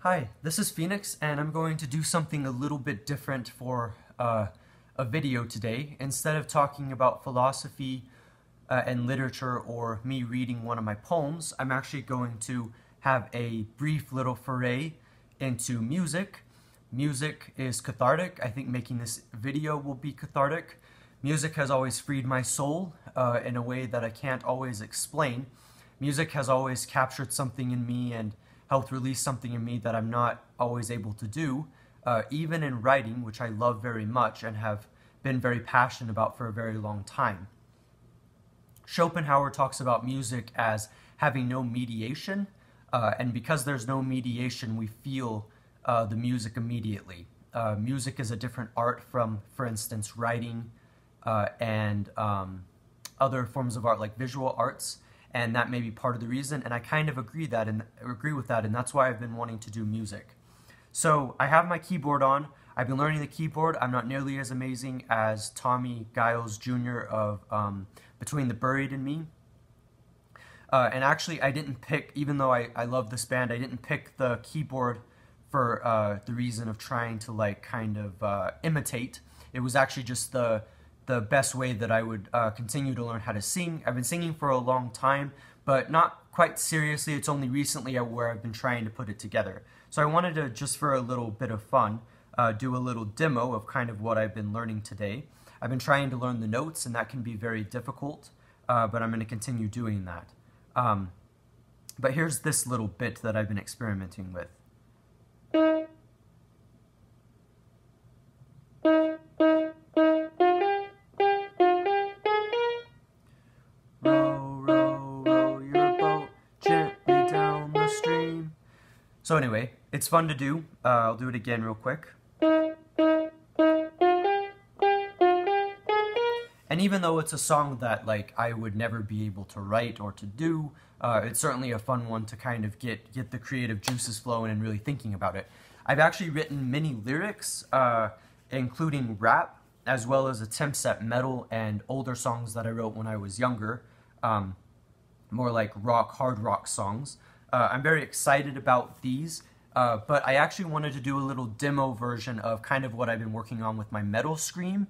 Hi, this is Phoenix, and I'm going to do something a little bit different for a video today. Instead of talking about philosophy and literature or me reading one of my poems, I'm actually going to have a brief little foray into music. Music is cathartic. I think making this video will be cathartic. Music has always freed my soul in a way that I can't always explain. Music has always captured something in me and helped release something in me that I'm not always able to do, even in writing, which I love very much and have been very passionate about for a very long time. Schopenhauer talks about music as having no mediation, and because there's no mediation, we feel the music immediately. Music is a different art from, for instance, writing and other forms of art like visual arts. And that may be part of the reason, and I kind of agree with that, and that's why I've been wanting to do music. So I have my keyboard on. I've been learning the keyboard. I'm not nearly as amazing as Tommy Giles Jr. of Between the Buried and Me. And actually, I didn't pick, even though I love this band, I didn't pick the keyboard for the reason of trying to like kind of imitate. It was actually just the best way that I would continue to learn how to sing. I've been singing for a long time, but not quite seriously. It's only recently where I've been trying to put it together. So I wanted to, just for a little bit of fun, do a little demo of kind of what I've been learning today. I've been trying to learn the notes, and that can be very difficult, but I'm going to continue doing that. But here's this little bit that I've been experimenting with. So anyway, it's fun to do. I'll do it again real quick. And even though it's a song that like I would never be able to write or to do, it's certainly a fun one to kind of get the creative juices flowing and really thinking about it. I've actually written many lyrics, including rap, as well as attempts at metal and older songs that I wrote when I was younger, more like rock, hard rock songs. I'm very excited about these, but I actually wanted to do a little demo version of kind of what I've been working on with my metal scream.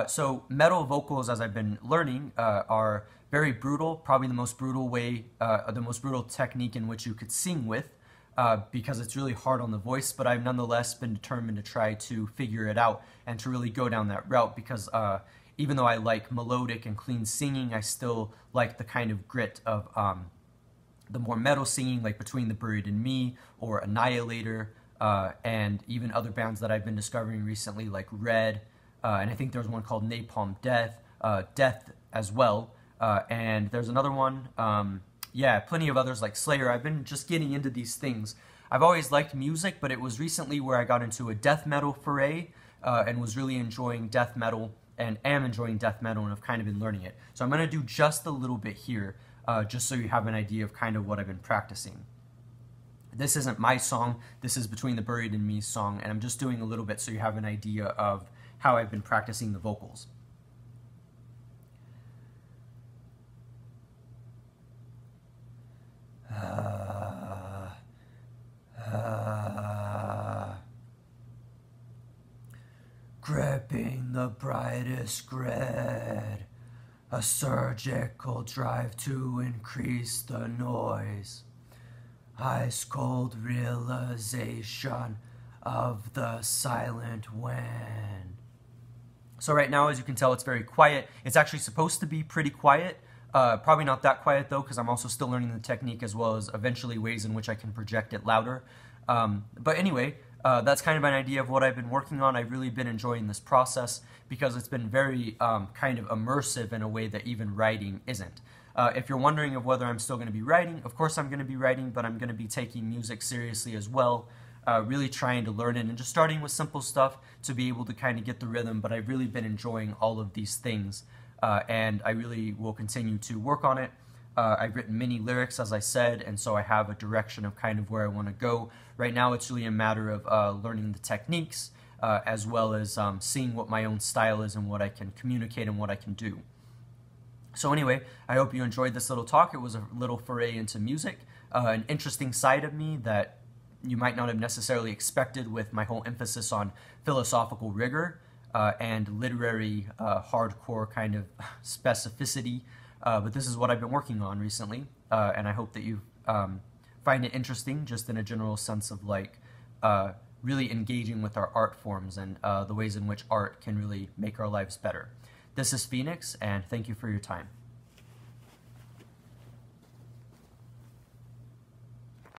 So metal vocals, as I've been learning, are very brutal, probably the most brutal way, the most brutal technique in which you could sing with, because it's really hard on the voice, but I've nonetheless been determined to try to figure it out and to really go down that route, because even though I like melodic and clean singing, I still like the kind of grit of the more metal singing, like Between the Buried and Me, or Annihilator, and even other bands that I've been discovering recently, like Red, and I think there's one called Napalm Death, Death as well, and there's another one, yeah, plenty of others like Slayer. I've been just getting into these things. I've always liked music, but it was recently where I got into a death metal foray, and was really enjoying death metal, and am enjoying death metal, and have kind of been learning it. So I'm going to do just a little bit here, just so you have an idea of kind of what I've been practicing. This isn't my song, this is Between the Buried and Me song, and I'm just doing a little bit so you have an idea of how I've been practicing the vocals. Gripping the brightest grid, a surgical drive to increase the noise, ice cold realization of the silent wind. So right now, as you can tell, it's very quiet. It's actually supposed to be pretty quiet. Probably not that quiet though, because I'm also still learning the technique, as well as eventually ways in which I can project it louder. But anyway, that's kind of an idea of what I've been working on. I've really been enjoying this process because it's been very kind of immersive in a way that even writing isn't. If you're wondering of whether I'm still going to be writing, of course I'm going to be writing, but I'm going to be taking music seriously as well, really trying to learn it and just starting with simple stuff to be able to kind of get the rhythm. But I've really been enjoying all of these things, and I really will continue to work on it. I've written many lyrics, as I said, and so I have a direction of kind of where I want to go. Right now it's really a matter of learning the techniques, as well as seeing what my own style is and what I can communicate and what I can do. So anyway, I hope you enjoyed this little talk. It was a little foray into music, an interesting side of me that you might not have necessarily expected with my whole emphasis on philosophical rigor and literary hardcore kind of specificity. But this is what I've been working on recently, and I hope that you find it interesting, just in a general sense of like really engaging with our art forms and the ways in which art can really make our lives better. This is Phoenix, and thank you for your time.